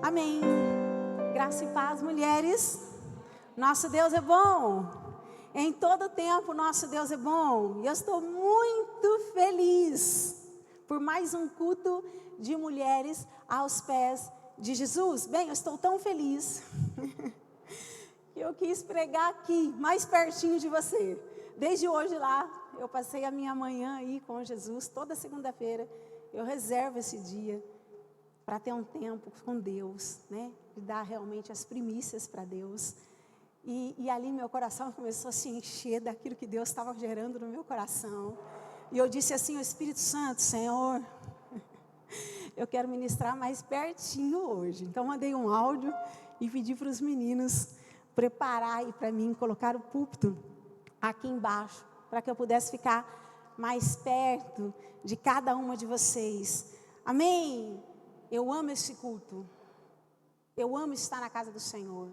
Amém. Graça e paz, mulheres. Nosso Deus é bom. Em todo tempo, nosso Deus é bom. E eu estou muito feliz por mais um culto de mulheres aos pés de Jesus. Bem, eu estou tão feliz que eu quis pregar aqui, mais pertinho de você. Desde hoje lá, eu passei a minha manhã aí com Jesus. Toda segunda-feira eu reservo esse dia para ter um tempo com Deus, né? De dar realmente as primícias para Deus. E ali meu coração começou a se encher daquilo que Deus estava gerando no meu coração. E eu disse assim ao Espírito Santo: Senhor, eu quero ministrar mais pertinho hoje. Então mandei um áudio e pedi para os meninos preparar aí para mim, colocar o púlpito aqui embaixo, para que eu pudesse ficar mais perto de cada uma de vocês. Amém? Eu amo esse culto. Eu amo estar na casa do Senhor.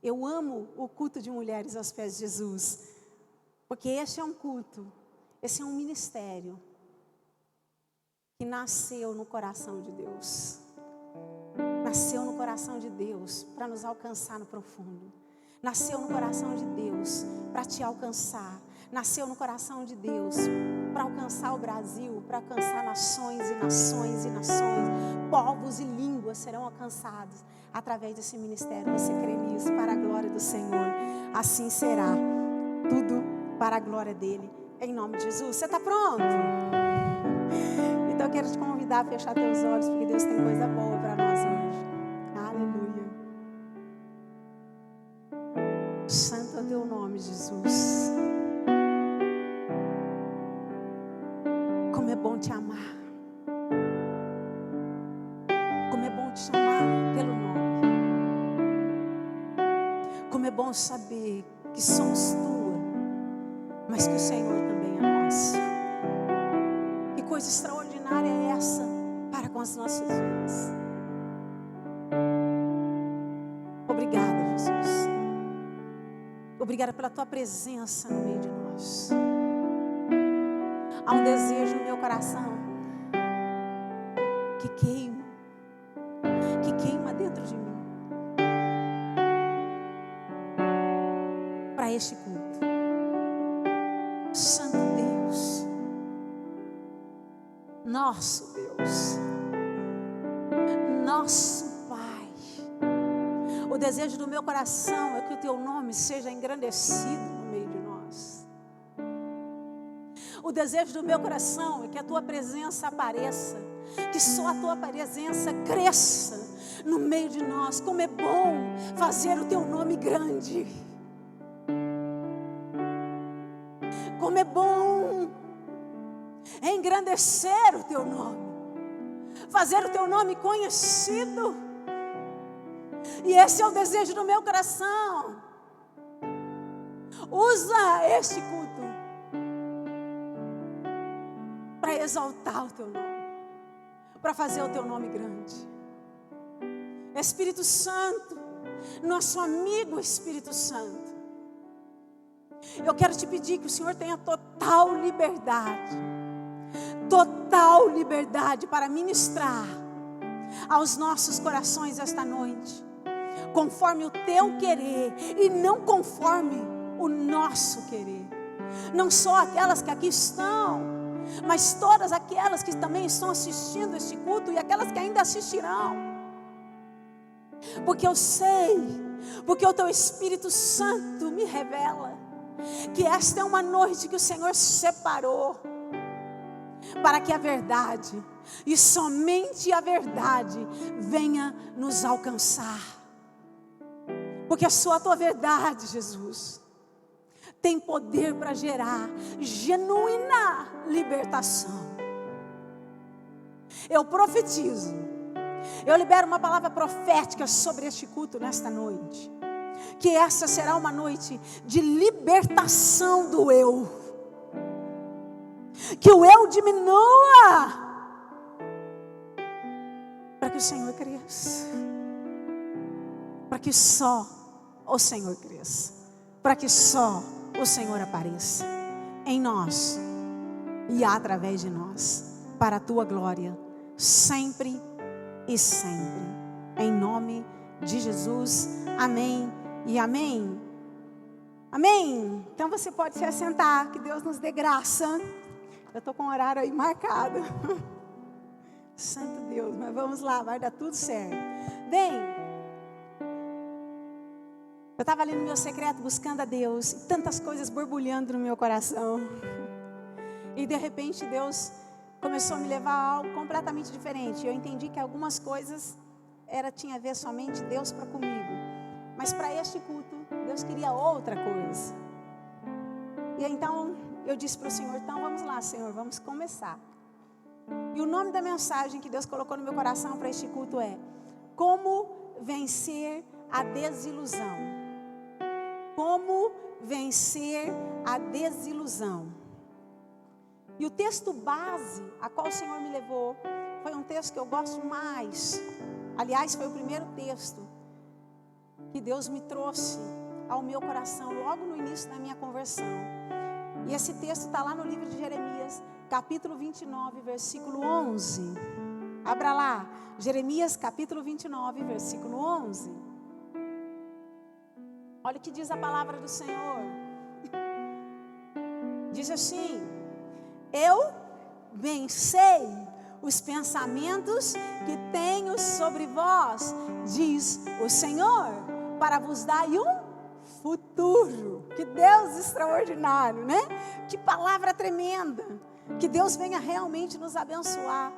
Eu amo o culto de mulheres aos pés de Jesus. Porque esse é um culto, esse é um ministério que nasceu no coração de Deus. Nasceu no coração de Deus para nos alcançar no profundo. Nasceu no coração de Deus para te alcançar. Nasceu no coração de Deus para alcançar o Brasil, para alcançar nações e nações e nações. Povos e línguas serão alcançados através desse ministério. Você crê nisso? Para a glória do Senhor. Assim será. Tudo para a glória dele. Em nome de Jesus. Você está pronto? Então eu quero te convidar a fechar teus olhos, porque Deus tem coisa boa para nós hoje. Aleluia. Santo é o teu nome, Jesus. Como é bom te amar. Como é bom te chamar pelo nome. Como é bom saber que somos tua, mas que o Senhor também é nosso. Que coisa extraordinária é essa para com as nossas vidas. Obrigada, Jesus. Obrigada pela tua presença no meio de nós. Há um desejo no meu coração que queima dentro de mim para este culto. Santo Deus, nosso Deus, nosso Pai, o desejo do meu coração é que o teu nome seja engrandecido no meio de nós. O desejo do meu coração é que a tua presença apareça, que só a tua presença cresça no meio de nós. Como é bom fazer o teu nome grande. Como é bom engrandecer o teu nome, fazer o teu nome conhecido. E esse é o desejo do meu coração. Usa este culto para exaltar o teu nome, para fazer o teu nome grande. Espírito Santo, nosso amigo Espírito Santo, eu quero te pedir que o Senhor tenha total liberdade para ministrar aos nossos corações esta noite, conforme o teu querer e não conforme o nosso querer. Não só aquelas que aqui estão, mas todas aquelas que também estão assistindo este culto e aquelas que ainda assistirão. Porque eu sei, porque o teu Espírito Santo me revela que esta é uma noite que o Senhor separou para que a verdade, e somente a verdade, venha nos alcançar. Porque só a tua verdade, Jesus, tem poder para gerar genuína libertação. Eu profetizo, eu libero uma palavra profética sobre este culto nesta noite, que essa será uma noite de libertação do eu, que o eu diminua, para que o Senhor cresça, para que só o Senhor cresça, para que só o Senhor apareça em nós e através de nós, para a tua glória, sempre e sempre, em nome de Jesus. Amém e amém. Amém. Então você pode se assentar, que Deus nos dê graça. Eu estou com o horário aí marcado. Santo Deus, mas vamos lá, vai dar tudo certo. Bem, eu estava ali no meu secreto buscando a Deus, e tantas coisas borbulhando no meu coração. E de repente Deus começou a me levar a algo completamente diferente. Eu entendi que algumas coisas tinha a ver somente Deus para comigo. Mas para este culto, Deus queria outra coisa. E então eu disse para o Senhor, então vamos lá, Senhor, vamos começar. E o nome da mensagem que Deus colocou no meu coração para este culto é: como vencer a desilusão. Como vencer a desilusão. E o texto base a qual o Senhor me levou foi um texto que eu gosto mais. Aliás, foi o primeiro texto que Deus me trouxe ao meu coração logo no início da minha conversão. E esse texto está lá no livro de Jeremias, capítulo 29, versículo 11. Abra lá, Jeremias capítulo 29, versículo 11. Olha o que diz a palavra do Senhor. Diz assim: eu bem sei os pensamentos que tenho sobre vós, diz o Senhor, para vos dar um futuro. Que Deus extraordinário, né? Que palavra tremenda. Que Deus venha realmente nos abençoar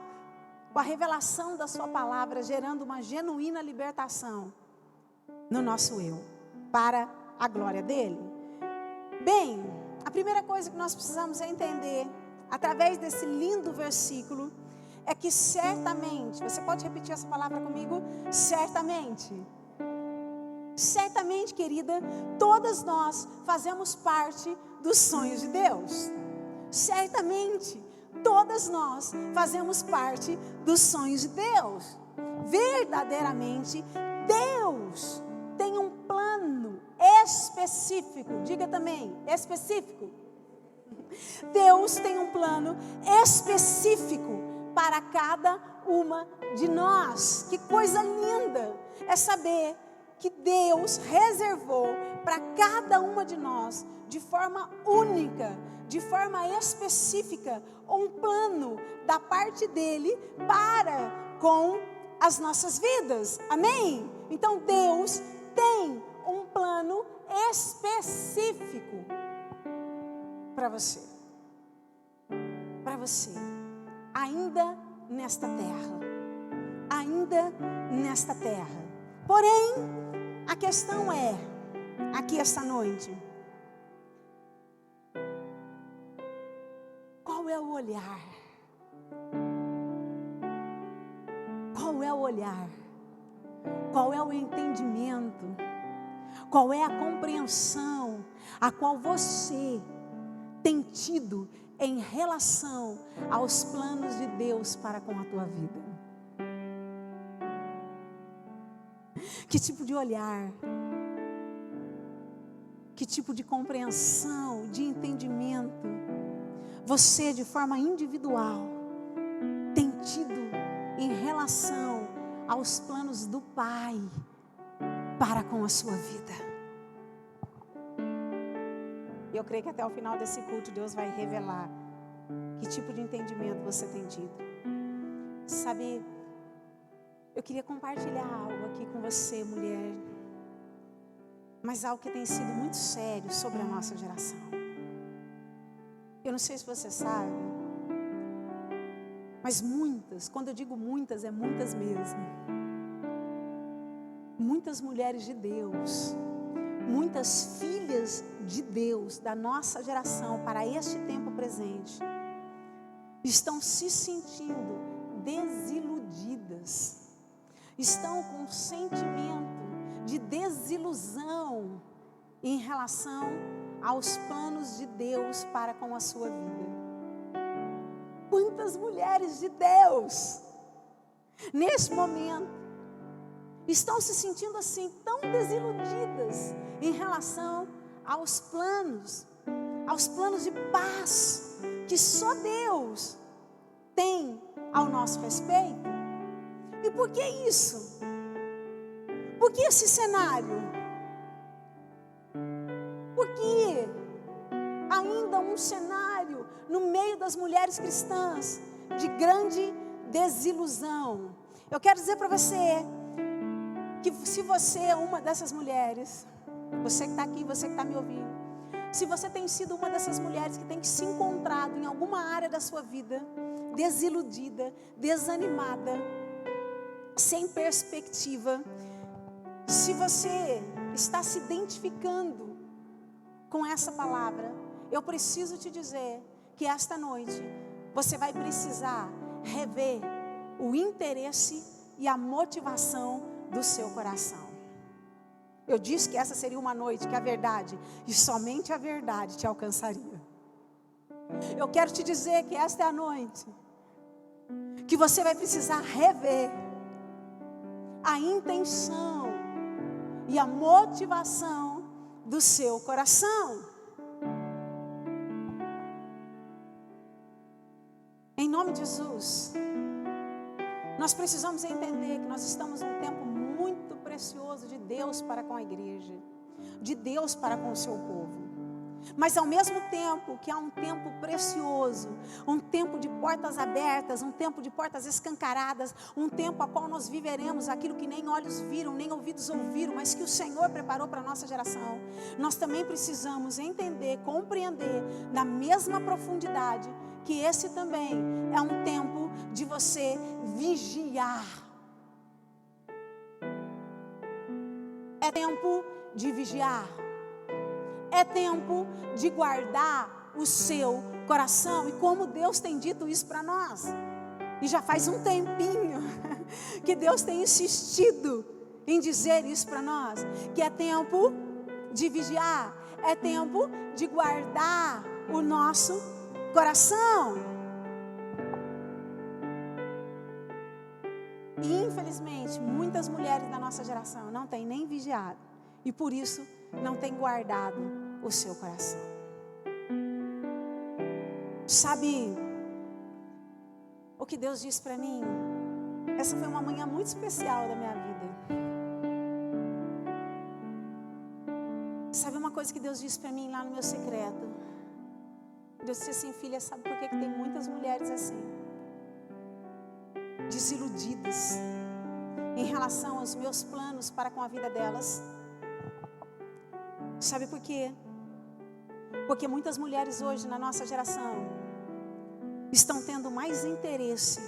com a revelação da sua palavra, gerando uma genuína libertação no nosso eu, para a glória dele. Bem, a primeira coisa que nós precisamos entender, através desse lindo versículo, é que certamente, você pode repetir essa palavra comigo? Certamente. Certamente, querida, todas nós fazemos parte dos sonhos de Deus. Certamente, todas nós fazemos parte dos sonhos de Deus. Verdadeiramente, Deus tem um plano específico. Diga também, específico. Deus tem um plano específico para cada uma de nós. Que coisa linda é saber que Deus reservou para cada uma de nós, de forma única, de forma específica, um plano da parte dele para com as nossas vidas. Amém? Então Deus tem um plano específico para você. Para você. Ainda nesta terra. Ainda nesta terra. Porém, a questão é, aqui esta noite, qual é o olhar? Qual é o olhar? Qual é o entendimento? Qual é a compreensão a qual você tem tido em relação aos planos de Deus para com a tua vida? Que tipo de olhar? Que tipo de compreensão, de entendimento você, de forma individual, tem tido em relação aos planos do Pai para com a sua vida? Eu creio que até o final desse culto Deus vai revelar que tipo de entendimento você tem tido. Sabe, eu queria compartilhar algo aqui com você, mulher, mas algo que tem sido muito sério sobre a nossa geração. Eu não sei se você sabe, mas muitas, quando eu digo muitas, é muitas mesmo. Muitas mulheres de Deus, muitas filhas de Deus da nossa geração para este tempo presente, estão se sentindo desiludidas, estão com um sentimento de desilusão em relação aos planos de Deus para com a sua vida. Quantas mulheres de Deus, nesse momento, estão se sentindo assim, tão desiludidas em relação aos planos de paz que só Deus tem ao nosso respeito? E por que isso? que esse cenário? Por que ainda um cenário no meio das mulheres cristãs de grande desilusão? Eu quero dizer para você que se você é uma dessas mulheres, você que está aqui, você que está me ouvindo, se você tem sido uma dessas mulheres que tem se encontrado em alguma área da sua vida, desiludida, desanimada, sem perspectiva, se você está se identificando com essa palavra, eu preciso te dizer que esta noite você vai precisar rever o interesse e a motivação do seu coração. Eu disse que essa seria uma noite que a verdade, e somente a verdade, te alcançaria. Eu quero te dizer que esta é a noite que você vai precisar rever a intenção e a motivação do seu coração. Em nome de Jesus, nós precisamos entender que nós estamos em um tempo muito precioso de Deus para com a igreja, de Deus para com o seu povo. Mas ao mesmo tempo que há um tempo precioso, um tempo de portas abertas, um tempo de portas escancaradas, um tempo a qual nós viveremos aquilo que nem olhos viram, nem ouvidos ouviram, mas que o Senhor preparou para a nossa geração. Nós também precisamos entender, compreender na mesma profundidade que esse também é um tempo de você vigiar. É tempo de vigiar. É tempo de guardar o seu coração. E como Deus tem dito isso para nós. E já faz um tempinho que Deus tem insistido em dizer isso para nós. Que é tempo de vigiar. É tempo de guardar o nosso coração. E infelizmente, muitas mulheres da nossa geração não têm nem vigiado. E por isso não têm guardado o seu coração. Sabe o que Deus disse para mim? Essa foi uma manhã muito especial da minha vida. Sabe uma coisa que Deus disse para mim lá no meu secreto? Deus disse assim: filha, sabe por que tem muitas mulheres assim? Desiludidas em relação aos meus planos para com a vida delas. Sabe por quê? Porque muitas mulheres hoje na nossa geração estão tendo mais interesse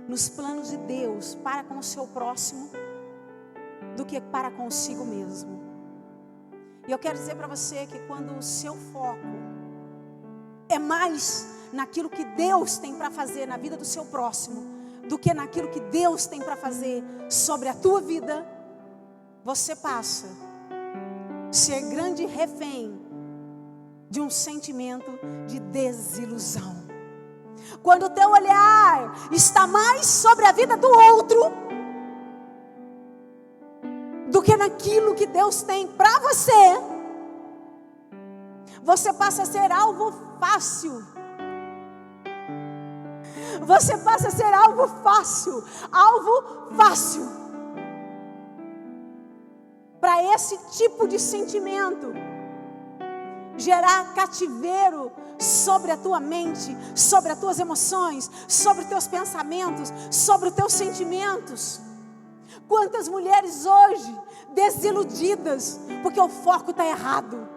nos planos de Deus para com o seu próximo do que para consigo mesmo. E eu quero dizer para você que quando o seu foco é mais naquilo que Deus tem para fazer na vida do seu próximo do que naquilo que Deus tem para fazer sobre a tua vida, você passa a ser grande refém de um sentimento de desilusão. Quando o teu olhar está mais sobre a vida do outro do que naquilo que Deus tem para você, você passa a ser alvo fácil. Você passa a ser alvo fácil. Alvo fácil para esse tipo de sentimento gerar cativeiro sobre a tua mente, sobre as tuas emoções, sobre os teus pensamentos, sobre os teus sentimentos. Quantas mulheres hoje desiludidas porque o foco está errado,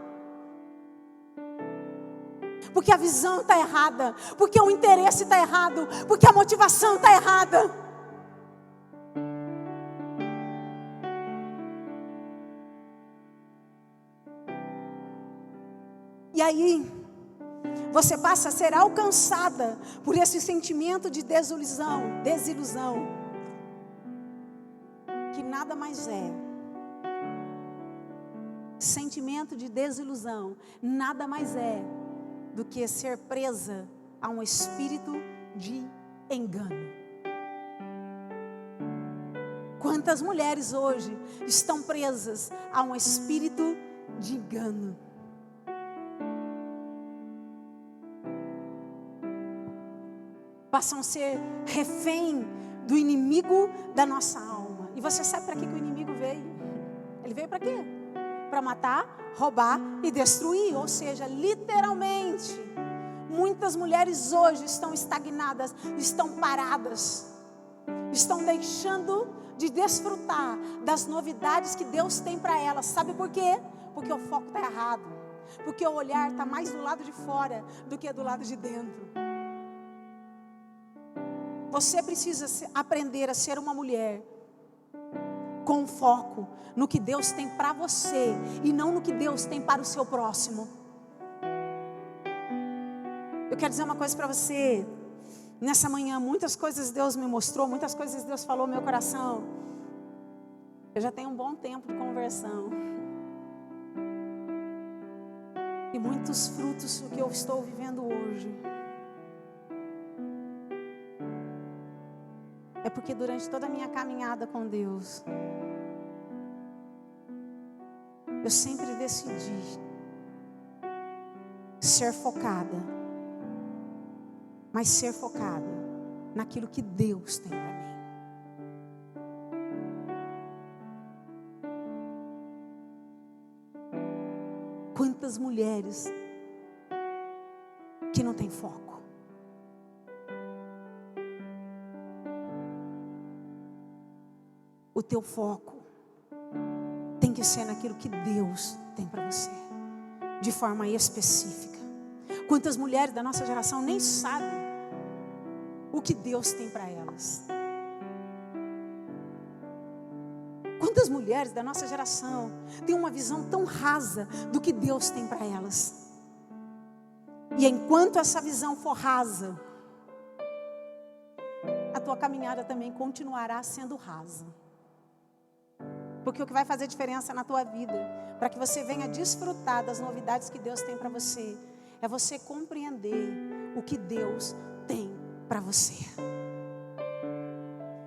porque a visão está errada, porque o interesse está errado, porque a motivação está errada. E aí, você passa a ser alcançada por esse sentimento de desilusão, que nada mais é. Sentimento de desilusão nada mais é do que ser presa a um espírito de engano. Quantas mulheres hoje estão presas a um espírito de engano? Passam a ser refém do inimigo da nossa alma. E você sabe para que o inimigo veio? veio para quê? Para matar, roubar e destruir. Ou seja, literalmente, muitas mulheres hoje estão estagnadas, estão paradas, estão deixando de desfrutar das novidades que Deus tem para elas. Sabe por quê? Porque o foco está errado, porque o olhar está mais do lado de fora do que do lado de dentro. Você precisa aprender a ser uma mulher com foco no que Deus tem para você e não no que Deus tem para o seu próximo. Eu quero dizer uma coisa para você. Nessa manhã, muitas coisas Deus me mostrou, muitas coisas Deus falou no meu coração. Eu já tenho um bom tempo de conversão. E muitos frutos do que eu estou vivendo hoje é porque durante toda a minha caminhada com Deus, eu sempre decidi ser focada, mas ser focada naquilo que Deus tem para mim. Quantas mulheres que não têm foco? O teu foco tem que ser naquilo que Deus tem para você, de forma específica. Quantas mulheres da nossa geração nem sabem o que Deus tem para elas? Quantas mulheres da nossa geração têm uma visão tão rasa do que Deus tem para elas? E enquanto essa visão for rasa, a tua caminhada também continuará sendo rasa. Porque o que vai fazer diferença na tua vida, para que você venha desfrutar das novidades que Deus tem para você, é você compreender o que Deus tem para você.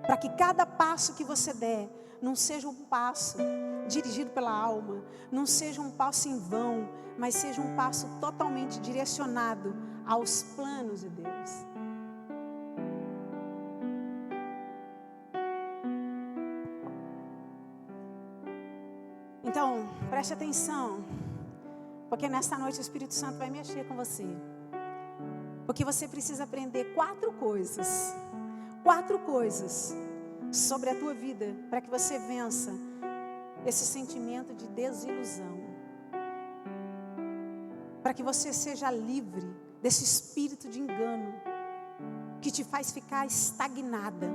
Para que cada passo que você der, não seja um passo dirigido pela alma, não seja um passo em vão, mas seja um passo totalmente direcionado aos planos de Deus. Então, preste atenção, porque nesta noite o Espírito Santo vai mexer com você. Porque você precisa aprender 4 coisas sobre a tua vida, para que você vença esse sentimento de desilusão. Para que você seja livre desse espírito de engano, que te faz ficar estagnada,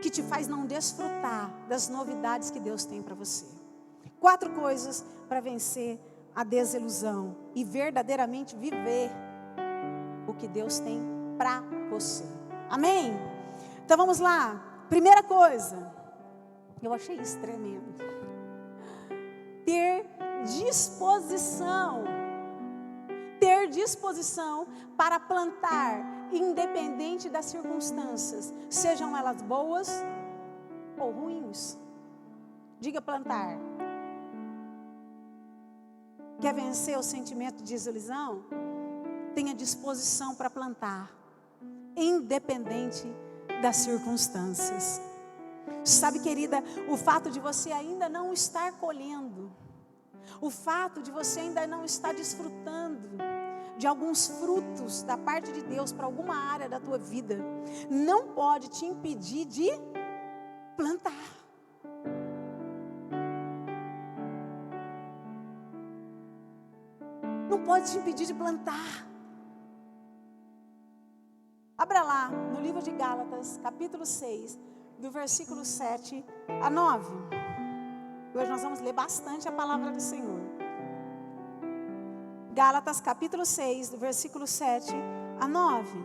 que te faz não desfrutar das novidades que Deus tem para você. 4 coisas para vencer a desilusão e verdadeiramente viver o que Deus tem para você. Amém? Então vamos lá. Primeira coisa, eu achei isso tremendo. Ter disposição. Ter disposição para plantar, independente das circunstâncias, sejam elas boas ou ruins. Diga plantar. Quer vencer o sentimento de desilusão? Tenha disposição para plantar, independente das circunstâncias. Sabe, querida, o fato de você ainda não estar colhendo, o fato de você ainda não estar desfrutando de alguns frutos da parte de Deus para alguma área da tua vida, não pode te impedir de plantar. Não pode te impedir de plantar. Abra lá no livro de Gálatas, capítulo 6, do versículo 7 a 9. Hoje nós vamos ler bastante a palavra do Senhor. Gálatas capítulo 6, do versículo 7 a 9.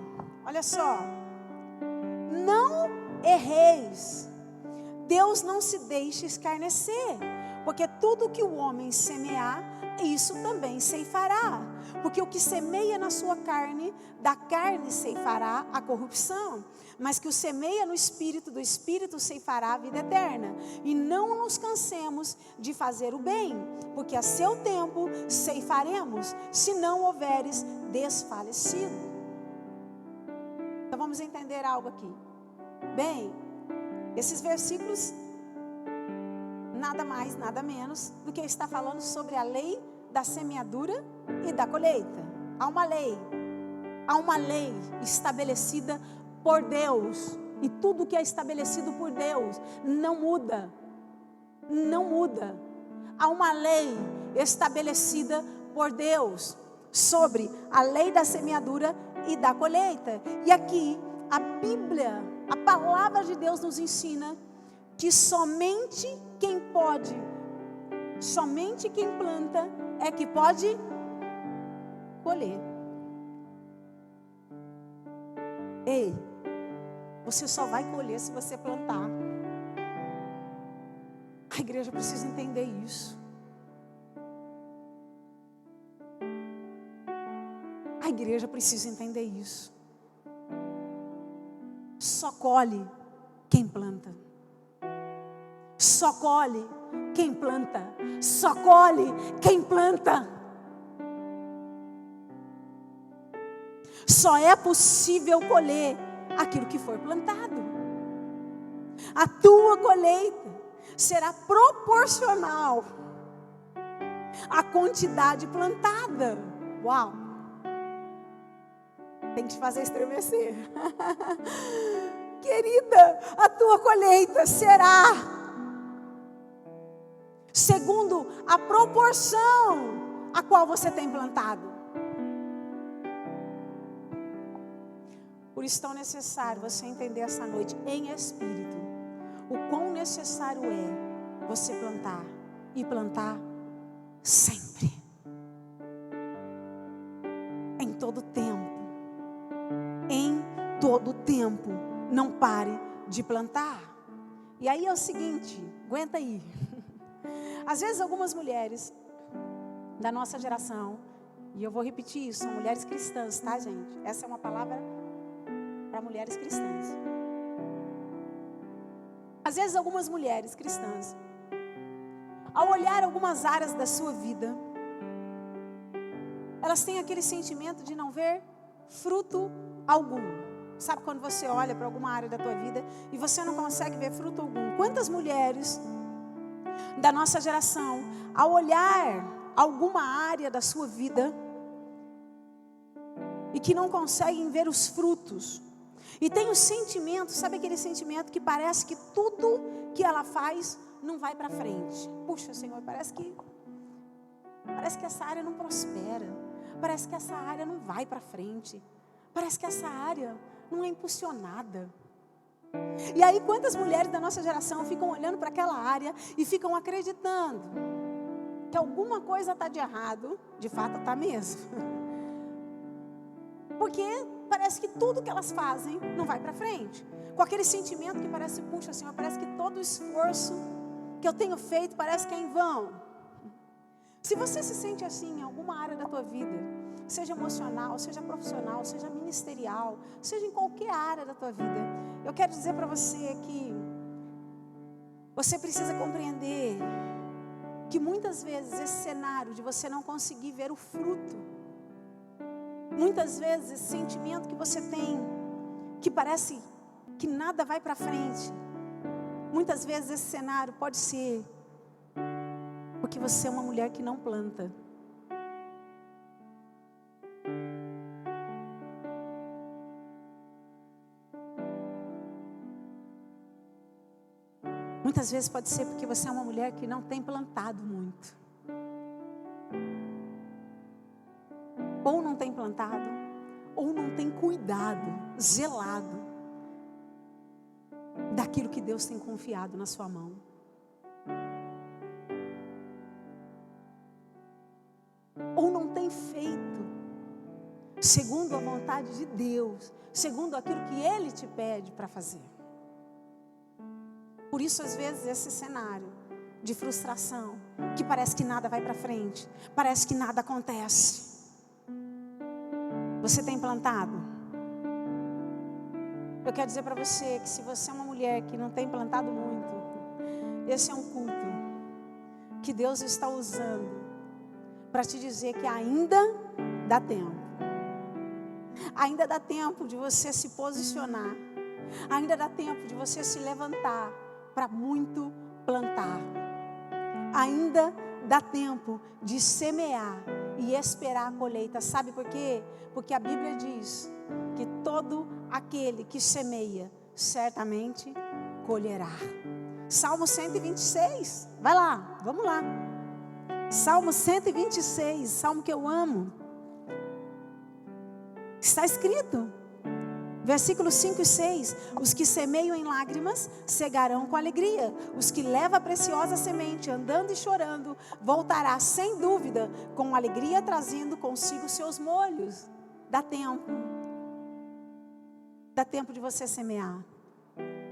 Olha só. Não erreis. Deus não se deixe escarnecer. Porque tudo que o homem semear, isso também ceifará. Porque o que semeia na sua carne, da carne ceifará a corrupção. Mas que o semeia no Espírito, do Espírito ceifará a vida eterna. E não nos cansemos de fazer o bem, porque a seu tempo ceifaremos, se não houveres desfalecido. Então vamos entender algo aqui. Bem, esses versículos nada mais, nada menos do que está falando sobre a lei da semeadura e da colheita. Há uma lei estabelecida por Deus, e tudo que é estabelecido por Deus não muda, não muda. Há uma lei estabelecida por Deus sobre a lei da semeadura e da colheita. E aqui a Bíblia, a palavra de Deus nos ensina que somente quem planta é que pode colher. Ei, você só vai colher se você plantar. A igreja precisa entender isso. A igreja precisa entender isso. Só colhe quem planta. Só colhe quem planta. Só colhe quem planta. Só é possível colher aquilo que for plantado. A tua colheita será proporcional à quantidade plantada. Uau! Tem que te fazer estremecer. Querida, a tua colheita será segundo a proporção a qual você tem plantado. Por isso tão necessário você entender essa noite em espírito o quão necessário é você plantar e plantar sempre, em todo tempo. Em todo tempo, não pare de plantar. E aí é o seguinte, aguenta aí. Às vezes algumas mulheres da nossa geração, e eu vou repetir isso, são mulheres cristãs, tá, gente? Essa é uma palavra para mulheres cristãs. Às vezes algumas mulheres cristãs, ao olhar algumas áreas da sua vida, elas têm aquele sentimento de não ver fruto algum. Sabe quando você olha para alguma área da tua vida e você não consegue ver fruto algum? Quantas mulheres da nossa geração, ao olhar alguma área da sua vida e que não conseguem ver os frutos, e tem o sentimento, sabe aquele sentimento que parece que tudo que ela faz não vai para frente? Puxa, Senhor, parece que essa área não prospera, parece que essa área não vai para frente, parece que essa área não é impulsionada. E aí quantas mulheres da nossa geração ficam olhando para aquela área e ficam acreditando que alguma coisa está de errado, de fato está mesmo. Porque parece que tudo que elas fazem não vai para frente. Com aquele sentimento que parece, puxa, Senhor, parece que todo o esforço que eu tenho feito parece que é em vão. Se você se sente assim em alguma área da tua vida, seja emocional, seja profissional, seja ministerial, seja em qualquer área da tua vida, eu quero dizer para você que você precisa compreender que muitas vezes esse cenário de você não conseguir ver o fruto, muitas vezes esse sentimento que você tem, que parece que nada vai para frente, muitas vezes esse cenário pode ser porque você é uma mulher que não planta. Muitas vezes pode ser porque você é uma mulher que não tem plantado muito. Ou não tem plantado, ou não tem cuidado, zelado daquilo que Deus tem confiado na sua mão. Ou não tem feito segundo a vontade de Deus, segundo aquilo que Ele te pede para fazer. Por isso, às vezes, esse cenário de frustração, que parece que nada vai para frente, parece que nada acontece. Você tem plantado? Eu quero dizer para você que se você é uma mulher que não tem plantado muito, esse é um culto que Deus está usando para te dizer que ainda dá tempo. Ainda dá tempo de você se posicionar. Ainda dá tempo de você se levantar para muito plantar. Ainda dá tempo de semear e esperar a colheita. Sabe por quê? Porque a Bíblia diz que todo aquele que semeia, certamente colherá. Salmo 126, vai lá, vamos lá. Salmo 126, salmo que eu amo. Está escrito, versículos 5 e 6, os que semeiam em lágrimas, cegarão com alegria. Os que levam a preciosa semente, andando e chorando, voltará sem dúvida, com alegria, trazendo consigo seus molhos. Dá tempo. Dá tempo de você semear.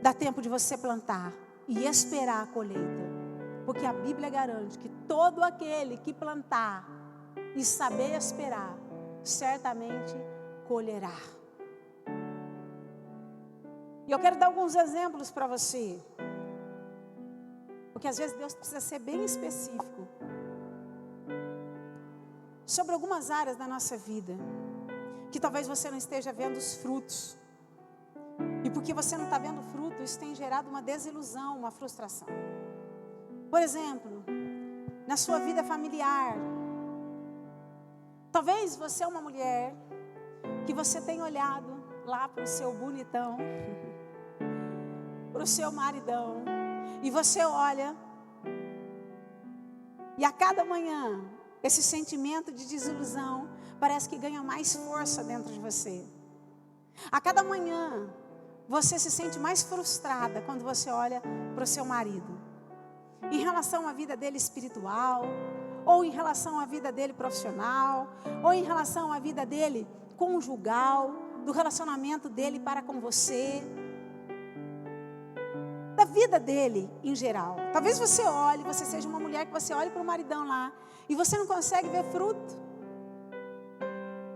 Dá tempo de você plantar e esperar a colheita. Porque a Bíblia garante que todo aquele que plantar e saber esperar, certamente colherá. E eu quero dar alguns exemplos para você. Porque às vezes Deus precisa ser bem específico sobre algumas áreas da nossa vida que talvez você não esteja vendo os frutos. E porque você não está vendo fruto, isso tem gerado uma desilusão, uma frustração. Por exemplo, na sua vida familiar, talvez você é uma mulher que você tem olhado lá para o seu bonitão, para o seu maridão, e você olha, e a cada manhã, esse sentimento de desilusão parece que ganha mais força dentro de você. A cada manhã, você se sente mais frustrada quando você olha para o seu marido, em relação à vida dele espiritual, ou em relação à vida dele profissional, ou em relação à vida dele conjugal, do relacionamento dele para com você, da vida dele em geral. Talvez você olhe, você seja uma mulher que você olhe para o maridão lá, e você não consegue ver fruto.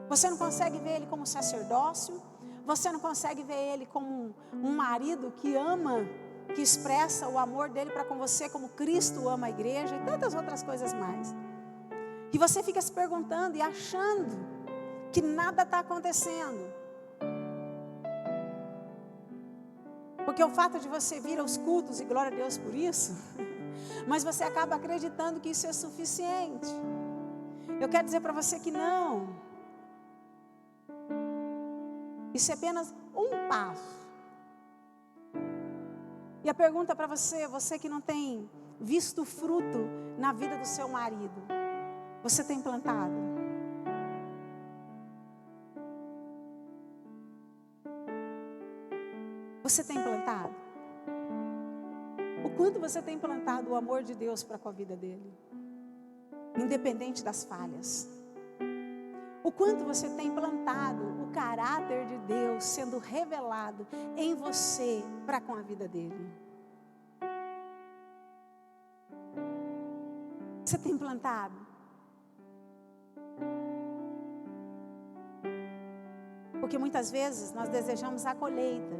Você não consegue ver ele como sacerdócio. Você não consegue ver ele como um marido que ama, que expressa o amor dele para com você, como Cristo ama a igreja, e tantas outras coisas mais. E você fica se perguntando e achando que nada está acontecendo. Porque o fato de você vir aos cultos, e glória a Deus por isso, mas você acaba acreditando que isso é suficiente. Eu quero dizer para você que não. Isso é apenas um passo. E a pergunta para você, você que não tem visto fruto na vida do seu marido, você tem plantado? Você tem plantado? O quanto você tem plantado o amor de Deus para com a vida dele? Independente das falhas. O quanto você tem plantado o caráter de Deus sendo revelado em você para com a vida dele? Você tem plantado? Porque muitas vezes nós desejamos a colheita,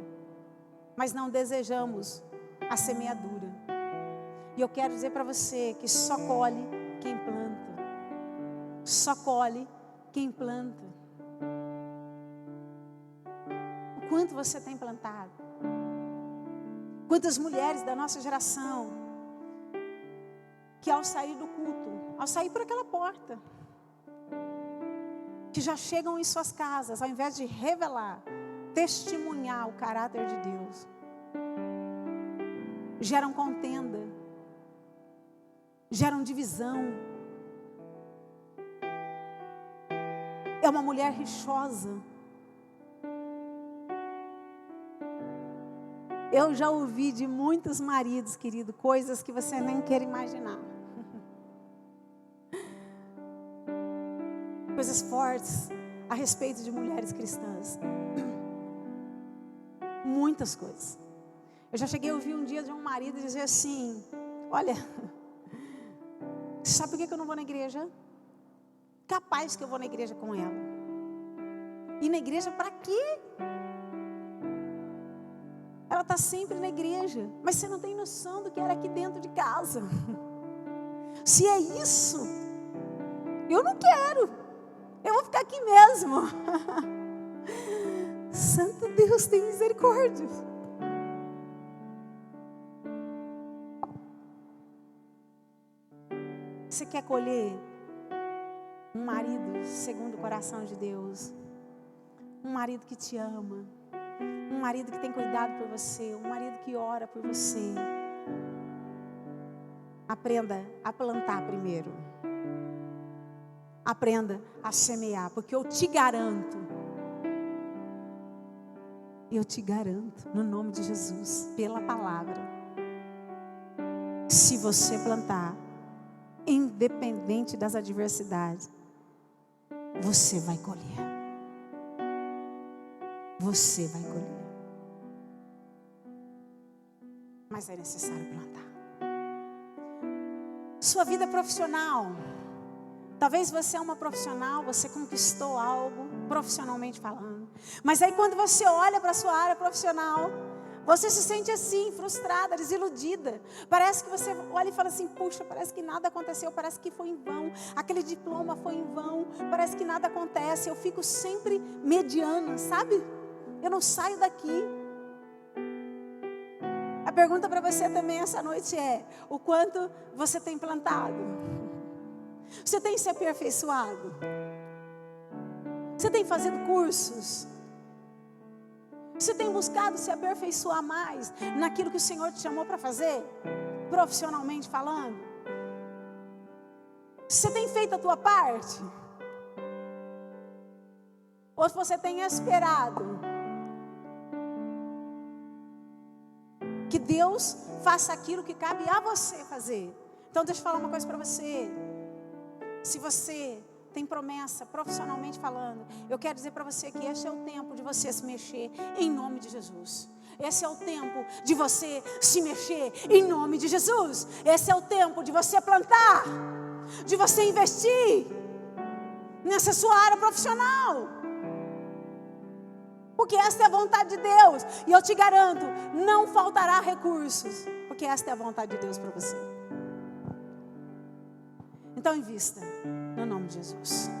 mas não desejamos a semeadura. E eu quero dizer para você que só colhe quem planta. Só colhe quem planta. O quanto você tem plantado? Quantas mulheres da nossa geração que ao sair do culto, ao sair por aquela porta, que já chegam em suas casas, ao invés de revelar, testemunhar o caráter de Deus, geram contenda, geram divisão. É uma mulher rixosa. Eu já ouvi de muitos maridos, querido, coisas que você nem quer imaginar. Coisas fortes a respeito de mulheres cristãs. Muitas coisas. Eu já cheguei a ouvir um dia de um marido dizer assim: olha, sabe por que eu não vou na igreja? Capaz que eu vou na igreja com ela. E na igreja para quê? Ela está sempre na igreja, mas você não tem noção do que era aqui dentro de casa. Se é isso, eu não quero. Eu vou ficar aqui mesmo. Santo Deus, tem misericórdia. Você quer colher um marido segundo o coração de Deus? Um marido que te ama, um marido que tem cuidado por você, um marido que ora por você. Aprenda a plantar primeiro. Aprenda a semear, porque eu te garanto, no nome de Jesus, pela palavra, se você plantar, independente das adversidades, você vai colher. Você vai colher. Mas é necessário plantar. Sua vida profissional. Talvez você é uma profissional, você conquistou algo, profissionalmente falando. Mas aí quando você olha para a sua área profissional, você se sente assim, frustrada, desiludida. Parece que você olha e fala assim, puxa, parece que nada aconteceu, parece que foi em vão. Aquele diploma foi em vão, parece que nada acontece. Eu fico sempre mediana, sabe? Eu não saio daqui. A pergunta para você também essa noite é, o quanto você tem plantado? Você tem se aperfeiçoado? Você tem feito cursos? Você tem buscado se aperfeiçoar mais naquilo que o Senhor te chamou para fazer? Profissionalmente falando? Você tem feito a tua parte? Ou você tem esperado que Deus faça aquilo que cabe a você fazer? Então deixa eu falar uma coisa para você. Se você tem promessa, profissionalmente falando, eu quero dizer para você que esse é o tempo de você se mexer em nome de Jesus. Esse é o tempo de você se mexer em nome de Jesus. Esse é o tempo de você plantar, de você investir nessa sua área profissional. Porque esta é a vontade de Deus. E eu te garanto, não faltará recursos. Porque esta é a vontade de Deus para você. Então invista no nome de Jesus.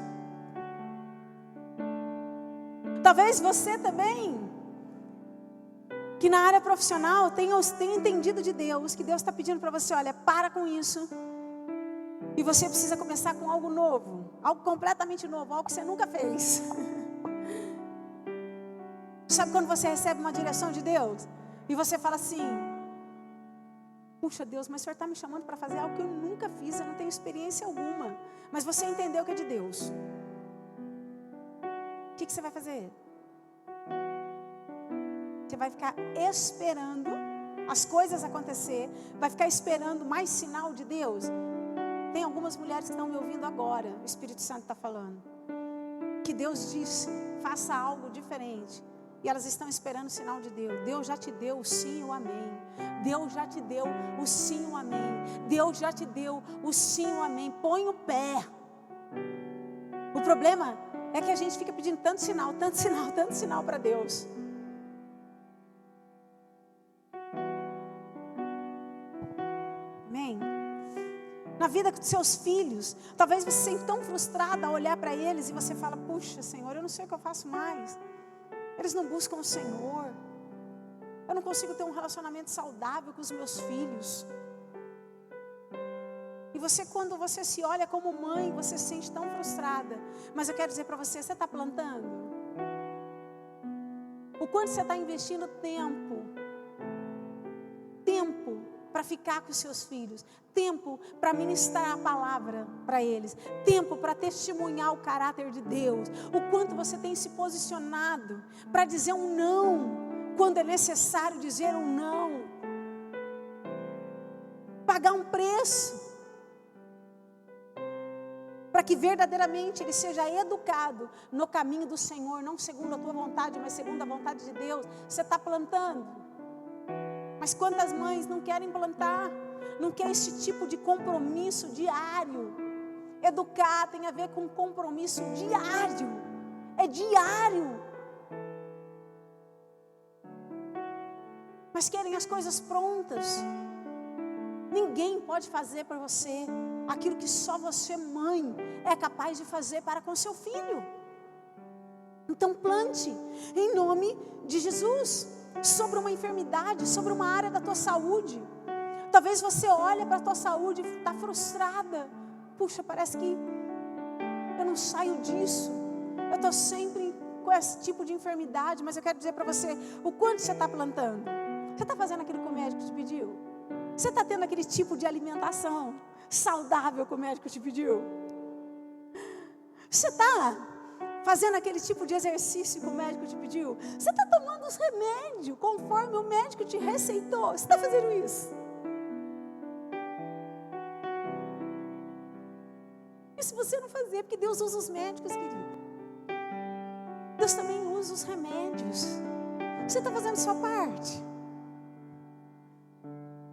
Talvez você também, que na área profissional tenha entendido de Deus, que Deus está pedindo para você, olha, para com isso. E você precisa começar com algo novo, algo completamente novo, algo que você nunca fez. Sabe quando você recebe uma direção de Deus e você fala assim, puxa Deus, mas o Senhor está me chamando para fazer algo que eu nunca fiz, eu não tenho experiência alguma. Mas você entendeu que é de Deus. O que você vai fazer? Você vai ficar esperando as coisas acontecer, vai ficar esperando mais sinal de Deus. Tem algumas mulheres que estão me ouvindo agora, o Espírito Santo está falando, que Deus disse, faça algo diferente. E elas estão esperando o sinal de Deus. Deus já te deu o sim e o amém. Deus já te deu o sim e o amém. Deus já te deu o sim e o amém. Põe o pé. O problema é que a gente fica pedindo tanto sinal para Deus. Amém? Na vida dos seus filhos, talvez você se sinta tão frustrada a olhar para eles e você fala, puxa Senhor, eu não sei o que eu faço mais. Eles não buscam o Senhor. Eu não consigo ter um relacionamento saudável com os meus filhos. E você, quando você se olha como mãe, você se sente tão frustrada. Mas eu quero dizer para você, você está plantando? O quanto você está investindo tempo para ficar com os seus filhos, tempo para ministrar a palavra para eles, tempo para testemunhar o caráter de Deus, o quanto você tem se posicionado para dizer um não, quando é necessário dizer um não, pagar um preço, para que verdadeiramente ele seja educado no caminho do Senhor, não segundo a tua vontade, mas segundo a vontade de Deus. Você está plantando. Mas quantas mães não querem plantar, não querem esse tipo de compromisso diário? Educar tem a ver com compromisso diário, é diário. Mas querem as coisas prontas. Ninguém pode fazer para você aquilo que só você, mãe, é capaz de fazer para com seu filho. Então plante em nome de Jesus. Sobre uma enfermidade, sobre uma área da tua saúde. Talvez você olhe para a tua saúde e está frustrada. puxa, parece que eu não saio disso. Eu estou sempre com esse tipo de enfermidade, mas eu quero dizer para você, o quanto você está plantando? Você está fazendo aquilo que o médico te pediu? Você está tendo aquele tipo de alimentação saudável que o médico te pediu? Você está fazendo aquele tipo de exercício que o médico te pediu? Você está tomando os remédios conforme o médico te receitou? Você está fazendo isso? E se você não fazer, porque Deus usa os médicos, querido. Deus também usa os remédios. Você está fazendo a sua parte.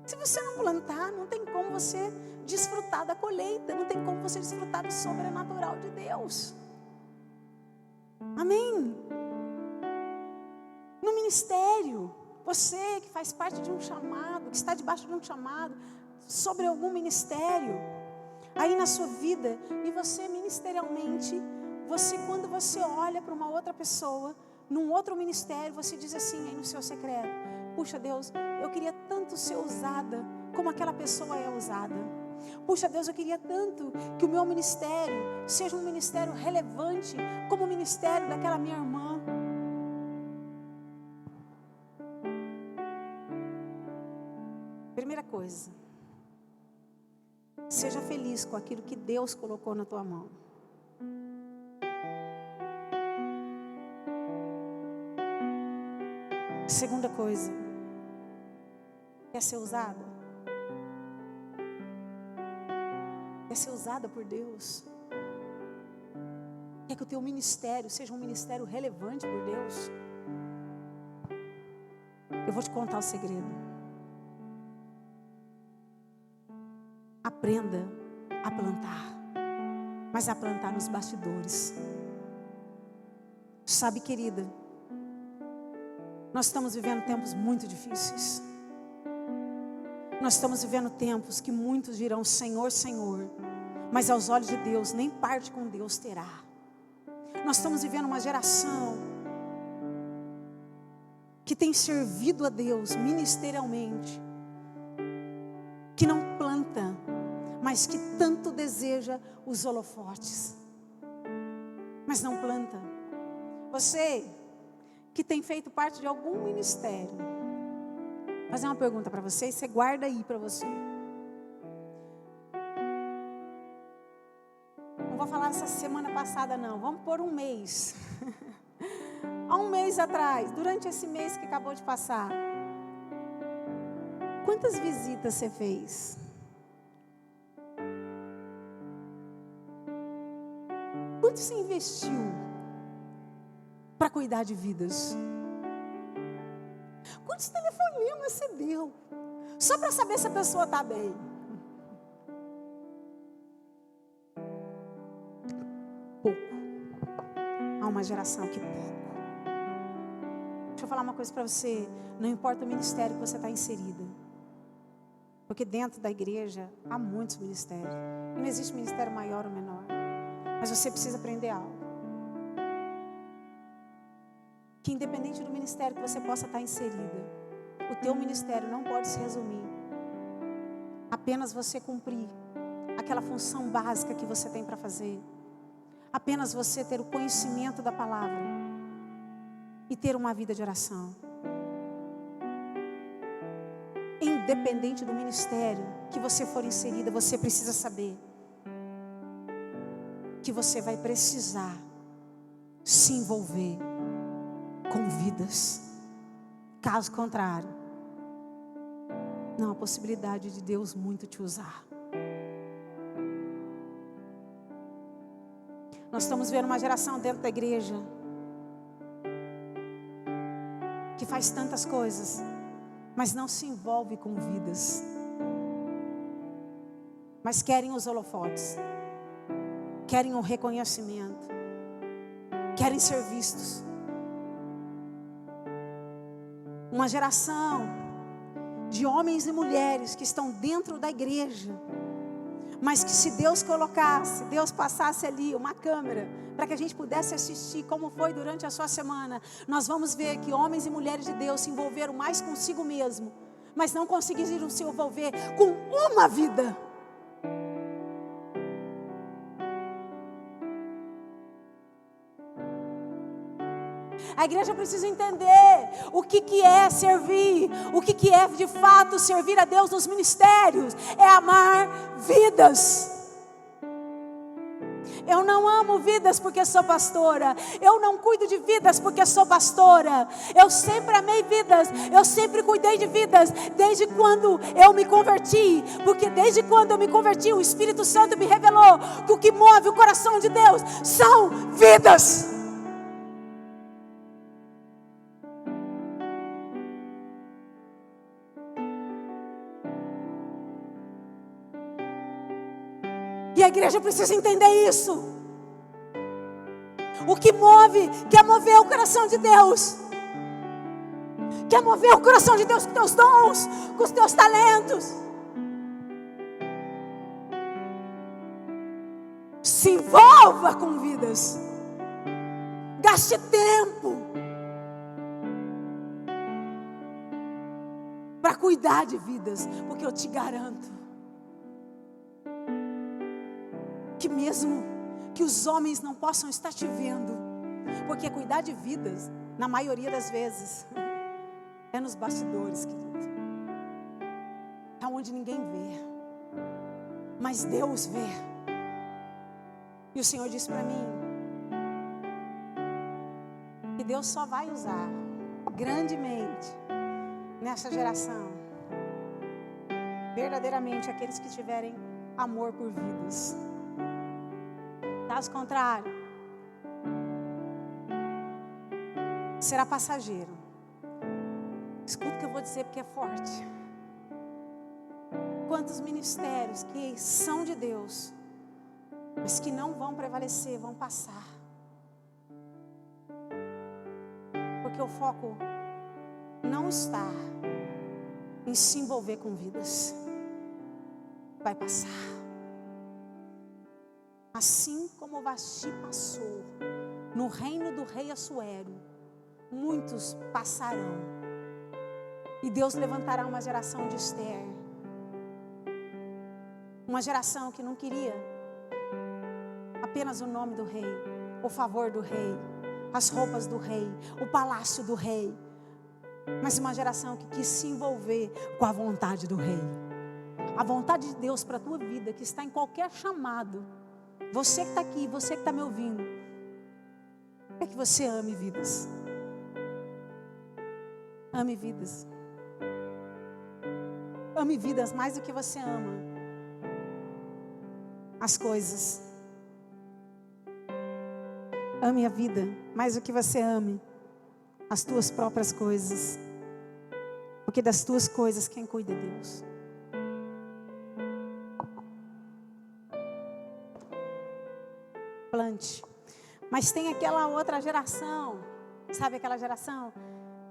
Se você não plantar, não tem como você desfrutar da colheita. Não tem como você desfrutar do sobrenatural de Deus. Amém? No ministério, você que faz parte de um chamado, que está debaixo de um chamado, sobre algum ministério, aí na sua vida, e você ministerialmente, quando você olha para uma outra pessoa, num outro ministério, você diz assim, aí no seu secreto, puxa Deus, eu queria tanto ser usada, como aquela pessoa é usada. Puxa Deus, eu queria tanto que o meu ministério seja um ministério relevante, como o ministério daquela minha irmã. Primeira coisa, seja feliz com aquilo que Deus colocou na tua mão. Segunda coisa, quer ser usada? Quer ser usada por Deus? Quer que o teu ministério seja um ministério relevante por Deus? Eu vou te contar o segredo. Aprenda a plantar, mas a plantar nos bastidores. Sabe, querida, nós estamos vivendo tempos muito difíceis. Nós estamos vivendo tempos que muitos dirão Senhor, Senhor, mas aos olhos de Deus nem parte com Deus terá. Nós estamos vivendo uma geração que tem servido a Deus ministerialmente, que não planta, mas que tanto deseja os holofotes, mas não planta. Você que tem feito parte de algum ministério, vou fazer uma pergunta para você e você guarda aí para você. Não vou falar essa semana passada não, vamos pôr um mês. Há um mês atrás, durante esse mês que acabou de passar, quantas visitas você fez? Quanto você investiu para cuidar de vidas? Quantos telefonemas você deu só para saber se a pessoa está bem? Pouco. Há uma geração que pouco. Deixa eu falar uma coisa para você. Não importa o ministério que você está inserida, porque dentro da igreja há muitos ministérios. Não existe ministério maior ou menor, mas você precisa aprender algo. Que independente do ministério que você possa estar inserida, o teu ministério não pode se resumir apenas você cumprir aquela função básica que você tem para fazer, apenas você ter o conhecimento da palavra e ter uma vida de oração. Independente do ministério que você for inserida, você precisa saber que você vai precisar se envolver com vidas. Caso contrário, não há possibilidade de Deus muito te usar. Nós estamos vendo uma geração dentro da igreja que faz tantas coisas, mas não se envolve com vidas, mas querem os holofotes, querem o reconhecimento, querem ser vistos. Uma geração de homens e mulheres que estão dentro da igreja, mas que se Deus colocasse, Deus passasse ali uma câmera para que a gente pudesse assistir como foi durante a sua semana, nós vamos ver que homens e mulheres de Deus se envolveram mais consigo mesmo, mas não conseguiram se envolver com uma vida. A igreja precisa entender o que é servir, o que é de fato servir a Deus nos ministérios. É amar vidas. Eu não amo vidas porque sou pastora. Eu não cuido de vidas porque sou pastora. Eu sempre amei vidas. Eu sempre cuidei de vidas. Desde quando eu me converti. Porque desde quando eu me converti, o Espírito Santo me revelou que o que move o coração de Deus são vidas. E a igreja precisa entender isso. O que move, quer mover o coração de Deus. Quer mover o coração de Deus com teus dons, com os teus talentos. Se envolva com vidas. Gaste tempo para cuidar de vidas, porque eu te garanto que mesmo que os homens não possam estar te vendo, porque cuidar de vidas, na maioria das vezes, é nos bastidores, querido. É onde ninguém vê, mas Deus vê. E o Senhor disse para mim que Deus só vai usar grandemente nessa geração verdadeiramente aqueles que tiverem amor por vidas. Caso contrário, será passageiro. Escuta o que eu vou dizer porque é forte. Quantos ministérios que são de Deus, mas que não vão prevalecer, vão passar. Porque o foco não está em se envolver com vidas. Vai passar. Assim como Vasti passou no reino do rei Assuero, muitos passarão. E Deus levantará uma geração de Esther. Uma geração que não queria apenas o nome do rei, o favor do rei, as roupas do rei, o palácio do rei, mas uma geração que quis se envolver com a vontade do rei. A vontade de Deus para a tua vida, que está em qualquer chamado. Você que está aqui, você que está me ouvindo, é que você ame vidas. Ame vidas. Ame vidas mais do que você ama as coisas. Ame a vida mais do que você ame as tuas próprias coisas. Porque das tuas coisas quem cuida é Deus. Plante. Mas tem aquela outra geração, sabe aquela geração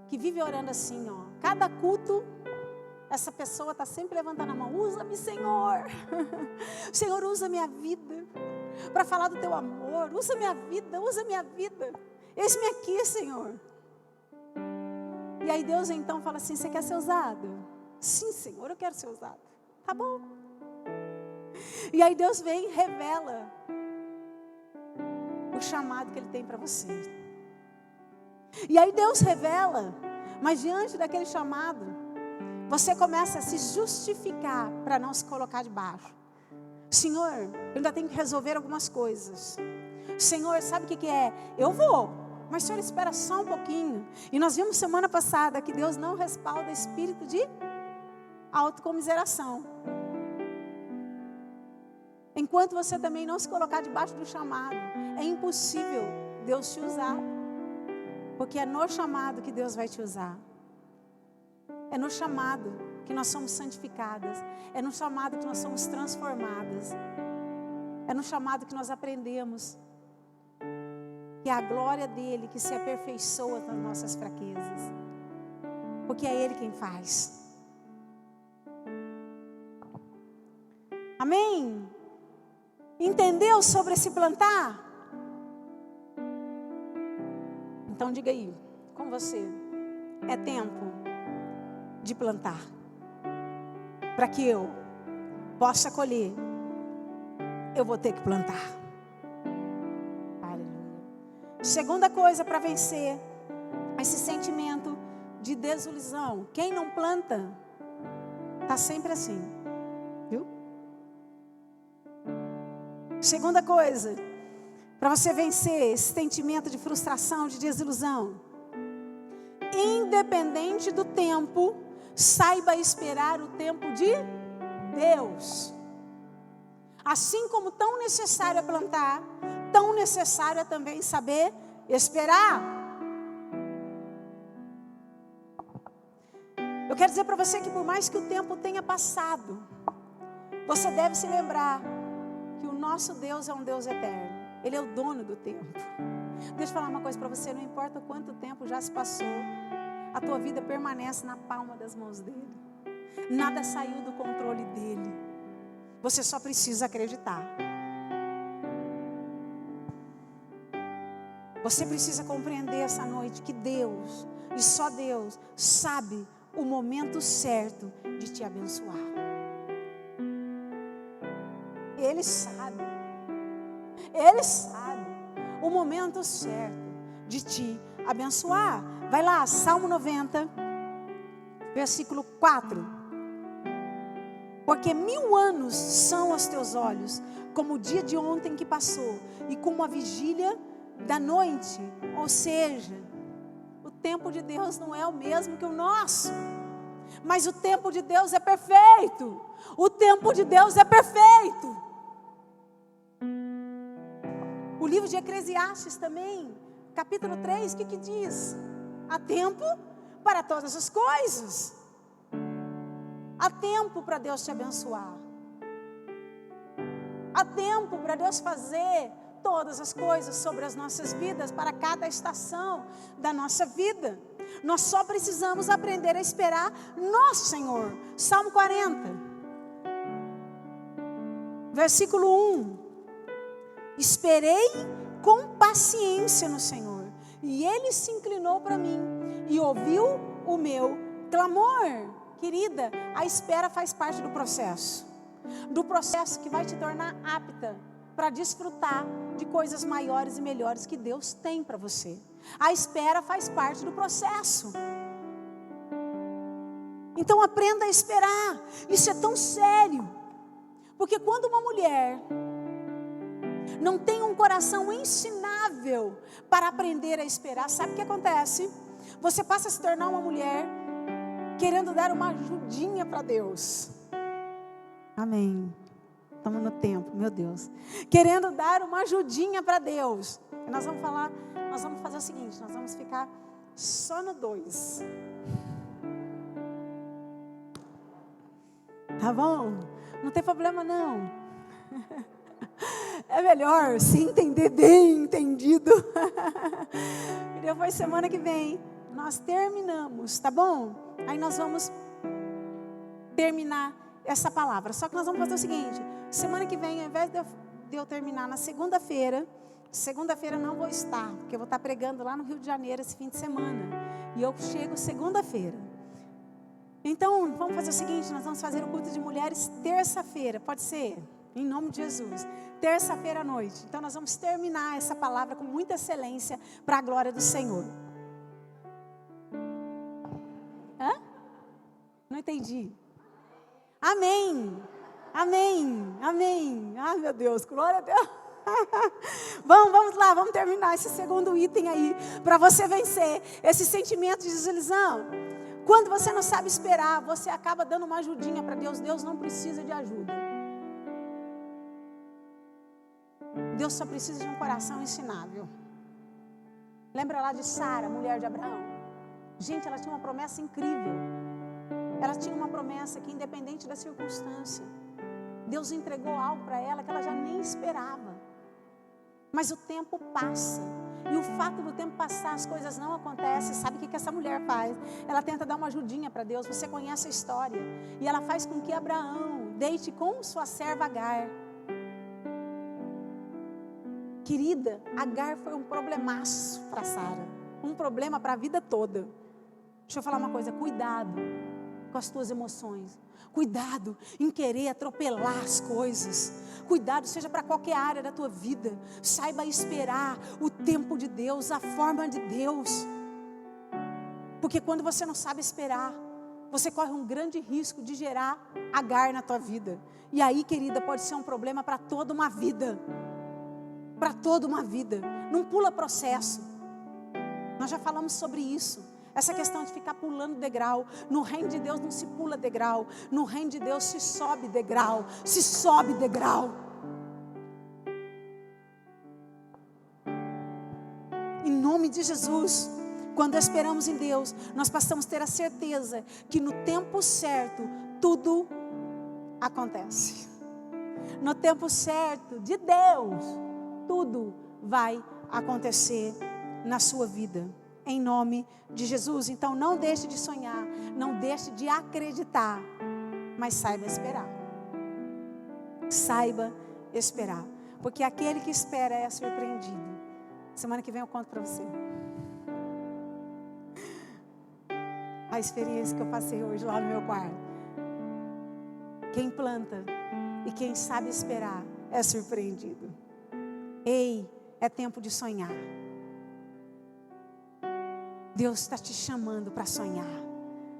que vive orando assim, ó. Cada culto, essa pessoa está sempre levantando a mão. Usa-me, Senhor. Senhor, usa minha vida para falar do teu amor. Usa minha vida, usa minha vida. Eis-me aqui, Senhor. E aí Deus então fala assim: você quer ser usado? Sim, Senhor, eu quero ser usado. Tá bom. E aí Deus vem e revela o chamado que Ele tem para você. E aí Deus revela, mas diante daquele chamado, você começa a se justificar para não se colocar debaixo. Senhor, eu ainda tenho que resolver algumas coisas. Senhor, sabe o que é? Eu vou, mas o Senhor espera só um pouquinho. E nós vimos semana passada que Deus não respalda espírito de autocomiseração. Enquanto você também não se colocar debaixo do chamado, é impossível Deus te usar. Porque é no chamado que Deus vai te usar. É no chamado que nós somos santificadas. É no chamado que nós somos transformadas. É no chamado que nós aprendemos que é a glória dele que se aperfeiçoa nas nossas fraquezas. Porque é Ele quem faz. Amém? Entendeu sobre se plantar? Então diga aí, com você, é tempo de plantar. Para que eu possa colher, eu vou ter que plantar. Aleluia. Segunda coisa para vencer esse sentimento de desilusão. Quem não planta, está sempre assim, viu? Segunda coisa, para você vencer esse sentimento de frustração, de desilusão, independente do tempo, saiba esperar o tempo de Deus. Assim como tão necessário é plantar, tão necessário é também saber esperar. Eu quero dizer para você que por mais que o tempo tenha passado, você deve se lembrar que o nosso Deus é um Deus eterno. Ele é o dono do tempo. Deixa eu falar uma coisa para você, não importa quanto tempo já se passou, a tua vida permanece na palma das mãos dele. Nada saiu do controle dele. Você só precisa acreditar. Você precisa compreender essa noite que Deus, e só Deus, sabe o momento certo de te abençoar. Ele sabe. Ele sabe o momento certo de te abençoar. Vai lá, Salmo 90, versículo 4. Porque 1000 anos são aos teus olhos, como o dia de ontem que passou, e como a vigília da noite. Ou seja, o tempo de Deus não é o mesmo que o nosso, mas o tempo de Deus é perfeito. O tempo de Deus é perfeito. O livro de Eclesiastes também, capítulo 3, o que diz? Há tempo para todas as coisas. Há tempo para Deus te abençoar. Há tempo para Deus fazer todas as coisas sobre as nossas vidas, para cada estação da nossa vida. Nós só precisamos aprender a esperar no Senhor. Salmo 40, versículo 1. Esperei com paciência no Senhor, e Ele se inclinou para mim, e ouviu o meu clamor. Querida, a espera faz parte do processo que vai te tornar apta para desfrutar de coisas maiores e melhores que Deus tem para você. A espera faz parte do processo. Então aprenda a esperar. Isso é tão sério, porque quando uma mulher não tem um coração ensinável para aprender a esperar, sabe o que acontece? Você passa a se tornar uma mulher querendo dar uma ajudinha para Deus. Amém. Estamos no tempo, meu Deus. Querendo dar uma ajudinha para Deus. E nós vamos fazer o seguinte, nós vamos ficar só no 2. Tá bom? Não tem problema não. É melhor se entender bem entendido. E depois semana que vem nós terminamos, tá bom? Aí nós vamos terminar essa palavra. Só que nós vamos fazer o seguinte: semana que vem, ao invés de eu terminar na segunda-feira não vou estar, porque eu vou estar pregando lá no Rio de Janeiro esse fim de semana. E eu chego segunda-feira. Então, vamos fazer o seguinte: nós vamos fazer o culto de mulheres terça-feira, pode ser? Em nome de Jesus. Terça-feira à noite. Então, nós vamos terminar essa palavra com muita excelência para a glória do Senhor. Hã? Não entendi. Amém. Amém. Amém. Ai, meu Deus, glória a Deus. Vamos lá, vamos terminar esse segundo item aí, para você vencer esse sentimento de desilusão. Quando você não sabe esperar, você acaba dando uma ajudinha para Deus. Deus não precisa de ajuda. Deus só precisa de um coração ensinável. Lembra lá de Sara, mulher de Abraão? Gente, ela tinha uma promessa incrível. Ela tinha uma promessa que, independente da circunstância, Deus entregou algo para ela que ela já nem esperava. Mas o tempo passa. E o fato do tempo passar, as coisas não acontecem. Sabe o que essa mulher faz? Ela tenta dar uma ajudinha para Deus. Você conhece a história. E ela faz com que Abraão deite com sua serva Agar. Querida, Agar foi um problemaço para Sara. Um problema para a vida toda. Deixa eu falar uma coisa, cuidado com as tuas emoções. Cuidado em querer atropelar as coisas. Cuidado, seja para qualquer área da tua vida. Saiba esperar o tempo de Deus, a forma de Deus. Porque quando você não sabe esperar, você corre um grande risco de gerar Agar na tua vida. E aí, querida, pode ser um problema para toda uma vida. Para toda uma vida. Não pula processo. Nós já falamos sobre isso. Essa questão de ficar pulando degrau. No reino de Deus não se pula degrau. No reino de Deus se sobe degrau. Se sobe degrau. Em nome de Jesus. Quando esperamos em Deus, nós passamos a ter a certeza que no tempo certo, tudo acontece. No tempo certo de Deus, tudo vai acontecer na sua vida. Em nome de Jesus. Então não deixe de sonhar, não deixe de acreditar, mas saiba esperar. Saiba esperar, porque aquele que espera é surpreendido. Semana que vem eu conto para você a experiência que eu passei hoje lá no meu quarto. Quem planta e quem sabe esperar é surpreendido. Ei, é tempo de sonhar. Deus está te chamando para sonhar.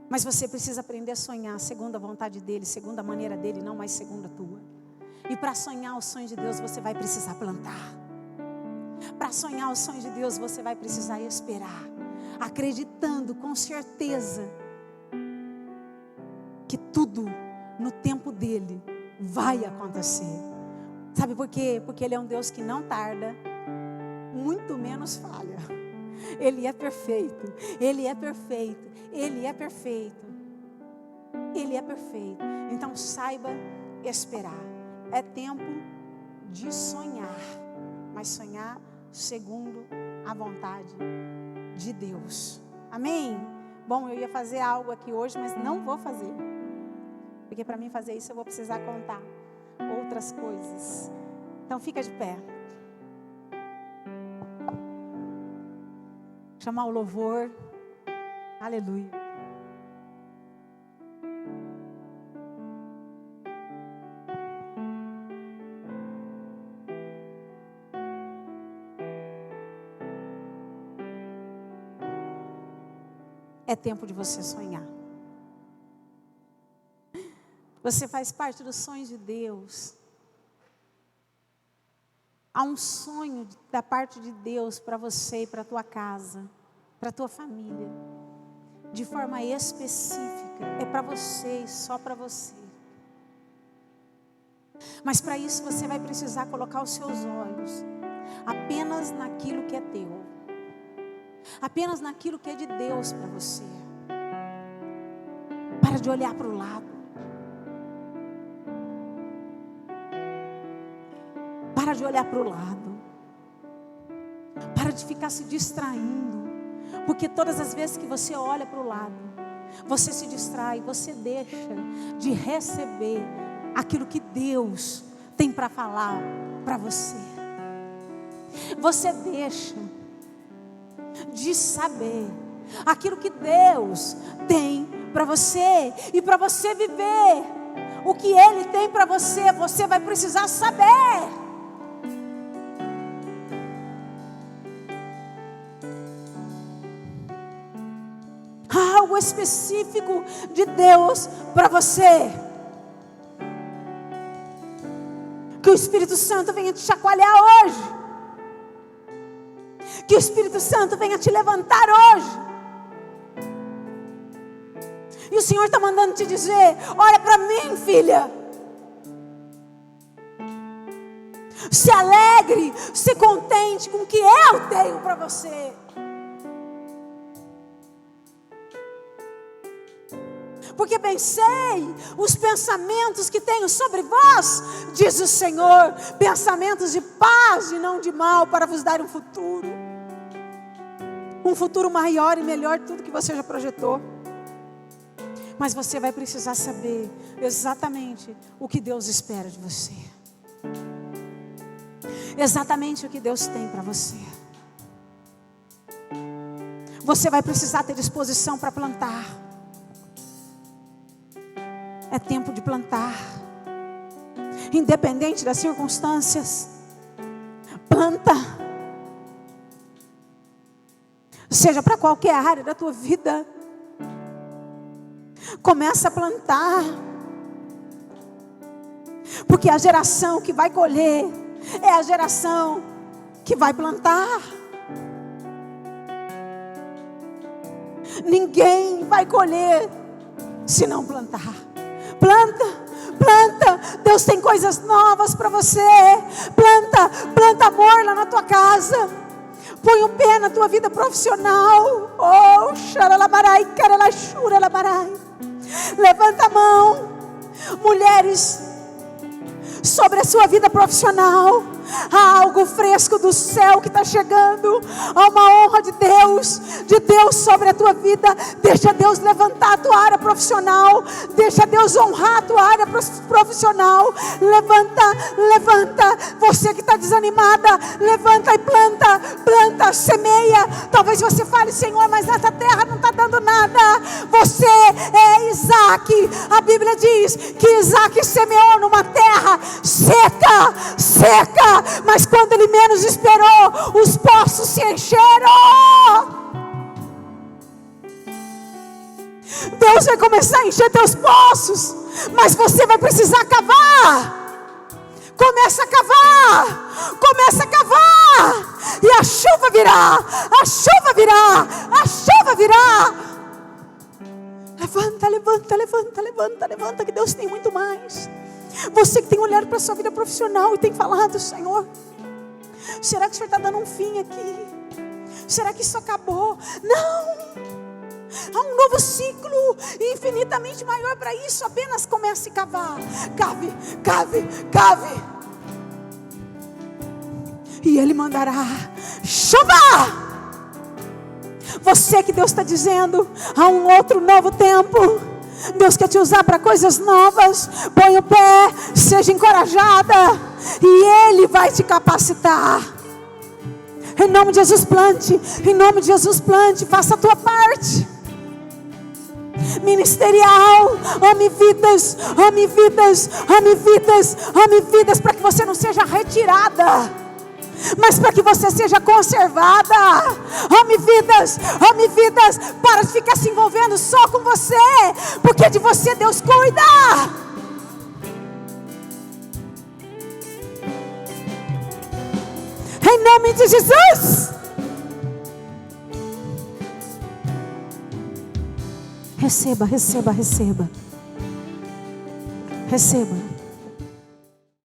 Mas você precisa aprender a sonhar segundo a vontade dEle, segundo a maneira dEle, não mais segundo a tua. E para sonhar os sonhos de Deus, você vai precisar plantar. Para sonhar os sonhos de Deus, você vai precisar esperar. Acreditando com certeza que tudo no tempo dEle vai acontecer. Sabe por quê? Porque Ele é um Deus que não tarda, muito menos falha. Ele é perfeito, Ele é perfeito, Ele é perfeito, Ele é perfeito. Então saiba esperar. É tempo de sonhar, mas sonhar segundo a vontade de Deus. Amém? Bom, eu ia fazer algo aqui hoje, mas não vou fazer. Porque para mim fazer isso eu vou precisar contar outras coisas. Então fica de pé. Chamar o louvor. Aleluia. É tempo de você sonhar. Você faz parte dos sonhos de Deus. Há um sonho da parte de Deus para você e para a tua casa, para a tua família. De forma específica. É para você e só para você. Mas para isso você vai precisar colocar os seus olhos apenas naquilo que é teu. Apenas naquilo que é de Deus para você. Para de olhar para o lado. Para de olhar para o lado. Para de ficar se distraindo. Porque todas as vezes que você olha para o lado, você se distrai, você deixa de receber aquilo que Deus tem para falar para você. Você deixa de saber aquilo que Deus tem para você. E para você viver o que Ele tem para você, você vai precisar saber. Algo específico de Deus para você. Que o Espírito Santo venha te chacoalhar hoje. Que o Espírito Santo venha te levantar hoje. E o Senhor está mandando te dizer: olha para mim, filha. Se alegre, se contente com o que eu tenho para você. Porque bem sei os pensamentos que tenho sobre vós, diz o Senhor, pensamentos de paz e não de mal, para vos dar um futuro maior e melhor de tudo que você já projetou. Mas você vai precisar saber exatamente o que Deus espera de você, exatamente o que Deus tem para você. Você vai precisar ter disposição para plantar. É tempo de plantar. Independente das circunstâncias. Planta. seja para qualquer área da tua vida. Começa a plantar, porque a geração que vai colher é a geração que vai plantar. Ninguém vai colher se não plantar. Planta, planta. Deus tem coisas novas para você. Planta, planta amor lá na tua casa. Põe o pé na tua vida profissional. Oh, xaralamarai, caralachuralamarai. Levanta a mão, mulheres, sobre a sua vida profissional. Há algo fresco do céu que está chegando. Há uma honra de Deus sobre a tua vida. Deixa Deus levantar a tua área profissional. Deixa Deus honrar a tua área profissional. Levanta, levanta. Você que está desanimada, levanta e planta, planta, semeia. Talvez você fale: Senhor, mas nessa terra não está dando nada. Você é Isaac. A Bíblia diz que Isaac semeou numa terra seca, seca. Mas quando ele menos esperou, os poços se encheram. Deus vai começar a encher teus poços, mas você vai precisar cavar. Começa a cavar, começa a cavar, e a chuva virá, a chuva virá, a chuva virá. Levanta, levanta, levanta, levanta, levanta, que Deus tem muito mais. Você que tem olhado para a sua vida profissional e tem falado: Senhor, será que o Senhor está dando um fim aqui? Será que isso acabou? Não! Há um novo ciclo infinitamente maior para isso. Apenas comece a cavar. Cave, cave, cave. E Ele mandará chuva. Você que Deus está dizendo: há um outro novo tempo. Deus quer te usar para coisas novas. Põe o pé, seja encorajada, e Ele vai te capacitar. Em nome de Jesus, plante. Em nome de Jesus, plante. Faça a tua parte ministerial. Ame vidas, ame vidas, ame vidas, ame vidas, para que você não seja retirada, mas para que você seja conservada. Ame vidas, para de ficar se envolvendo só com você, porque de você Deus cuida. Em nome de Jesus. Receba, receba, receba. Receba.